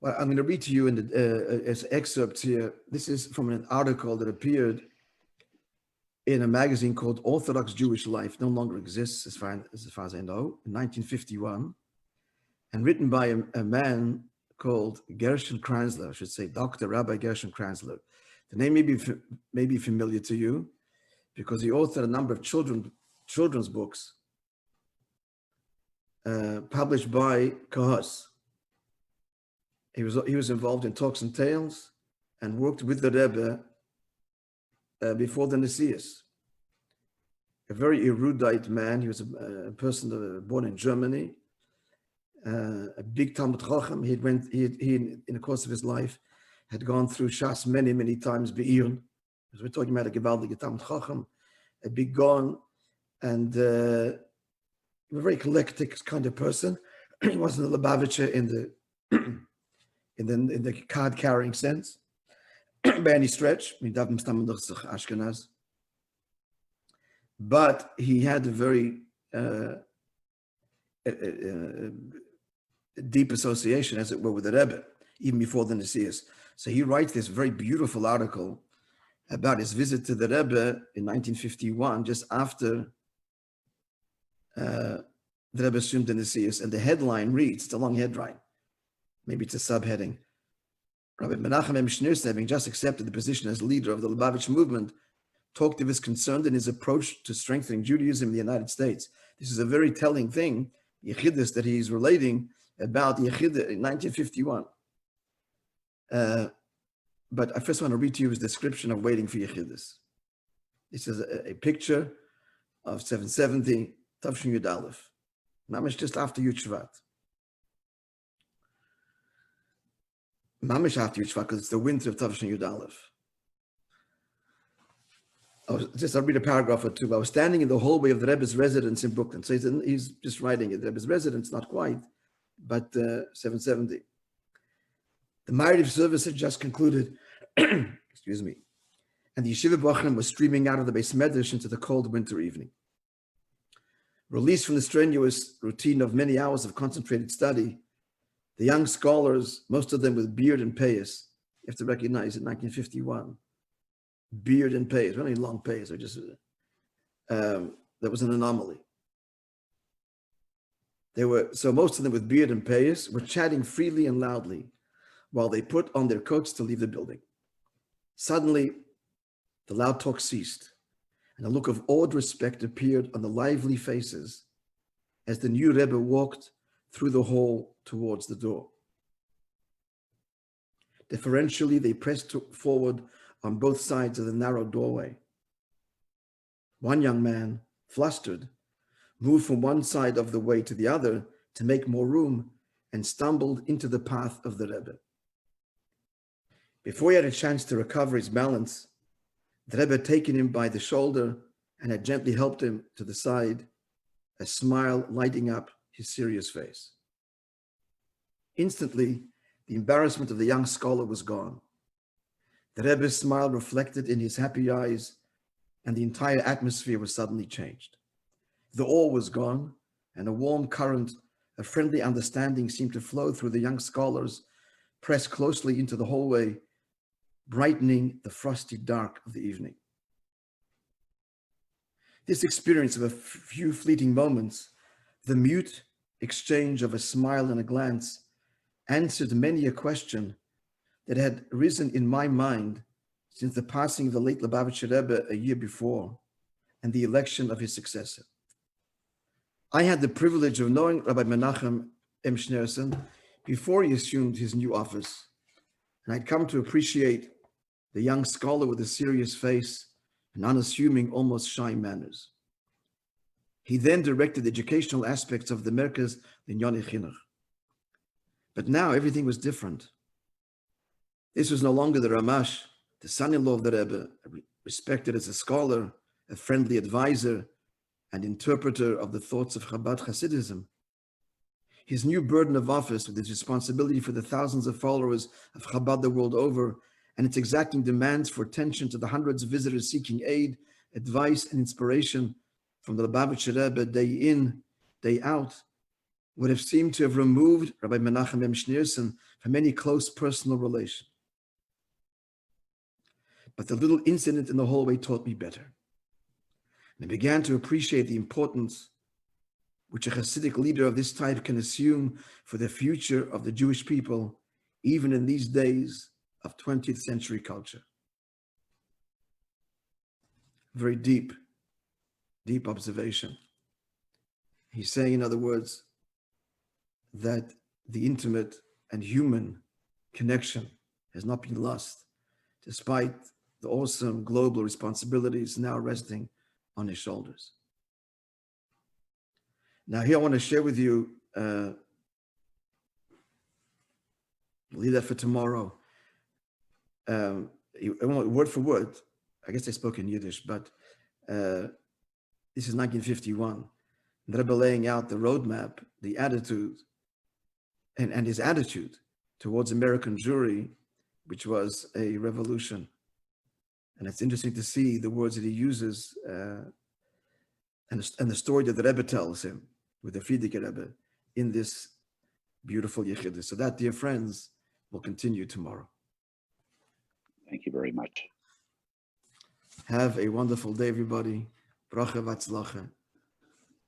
Well, I'm going to read to you in the as excerpts here. This is from an article that appeared in a magazine called Orthodox Jewish Life. No longer exists as far as I know, in 1951, and written by a man called Gershon Kranzler, I should say, Dr. Rabbi Gershon Kranzler. The name may be familiar to you because he authored a number of children's books published by Kahos. He was involved in Talks and Tales and worked with the Rebbe before the Nesius. A very erudite man. He was a person born in Germany, a big Talmud Chacham. He in the course of his life had gone through Shas many times, Be'iyun. Because we're talking about a Gevaldige Talmud Chacham, a big Gaon, and a very eclectic kind of person. He wasn't a Lubavitcher in the card-carrying sense, by any stretch. Ashkenaz. But he had a very deep association, as it were, with the Rebbe, even before the Nesius. So he writes this very beautiful article about his visit to the Rebbe in 1951, just after the Rebbe assumed the Nesius. And the headline reads, it's a long headline, maybe it's a subheading. Rabbi Menachem Schneerson, having just accepted the position as leader of the Lubavitch movement, talked of his concern in his approach to strengthening Judaism in the United States. This is a very telling thing, Yechidus, that he's relating about Yechidus in 1951. But I first want to read to you his description of waiting for Yechidus. This is a picture of 770, Tavshin Yud Aleph, mamish just after Yud Shvat. Mamish after Yud Shvat, because it's the winter of Tavshin Yud Aleph. I'll read a paragraph or two. I was standing in the hallway of the Rebbe's residence in Brooklyn. So he's just writing it. The Rebbe's residence, not quite, but 770. The Ma'ariv service had just concluded, excuse me, and the Yeshiva Bochum was streaming out of the Beis Medrash into the cold winter evening. Released from the strenuous routine of many hours of concentrated study, the young scholars, most of them with beard and payas, you have to recognize in 1951, beard and payas, really long payas, that was an anomaly. So most of them with beard and payas were chatting freely and loudly while they put on their coats to leave the building. Suddenly, the loud talk ceased, and a look of awed respect appeared on the lively faces as the new Rebbe walked through the hall towards the door. Deferentially, they pressed forward on both sides of the narrow doorway. One young man, flustered, moved from one side of the way to the other to make more room and stumbled into the path of the Rebbe. Before he had a chance to recover his balance, the Rebbe had taken him by the shoulder and had gently helped him to the side, a smile lighting up his serious face. Instantly, the embarrassment of the young scholar was gone. The Rebbe's smile reflected in his happy eyes, and the entire atmosphere was suddenly changed. The awe was gone, and a warm current of friendly understanding seemed to flow through the young scholars, pressed closely into the hallway, brightening the frosty dark of the evening. This experience of a few fleeting moments, the mute exchange of a smile and a glance, answered many a question that had arisen in my mind since the passing of the late Lubavitcher Rebbe a year before and the election of his successor. I had the privilege of knowing Rabbi Menachem Schneerson before he assumed his new office, and I'd come to appreciate the young scholar with a serious face and unassuming, almost shy manners. He then directed educational aspects of the Merkez Linyonei Chinuch. But now everything was different. This was no longer the Ramash, the son-in-law of the Rebbe, respected as a scholar, a friendly advisor, and interpreter of the thoughts of Chabad Hasidism. His new burden of office, with his responsibility for the thousands of followers of Chabad the world over, and its exacting demands for attention to the hundreds of visitors seeking aid, advice, and inspiration from the Lubavitcher Rebbe day in, day out, would have seemed to have removed Rabbi Menachem Schneerson from any close personal relation. But the little incident in the hallway taught me better. And I began to appreciate the importance which a Chassidic leader of this type can assume for the future of the Jewish people, even in these days of 20th century culture. Very deep observation. He's saying, in other words, that the intimate and human connection has not been lost, despite the awesome global responsibilities now resting on his shoulders. Now, here I want to share with you, leave that for tomorrow. Word for word, I guess I spoke in Yiddish, but this is 1951. The Rabbi laying out the roadmap, the attitude, and his attitude towards American Jewry, which was a revolution. And it's interesting to see the words that he uses and the story that the Rebbe tells him with the Frierdiker Rebbe in this beautiful Yechidus. So that, dear friends, will continue tomorrow. Thank you very much. Have a wonderful day, everybody. Bracha v'atzlacha.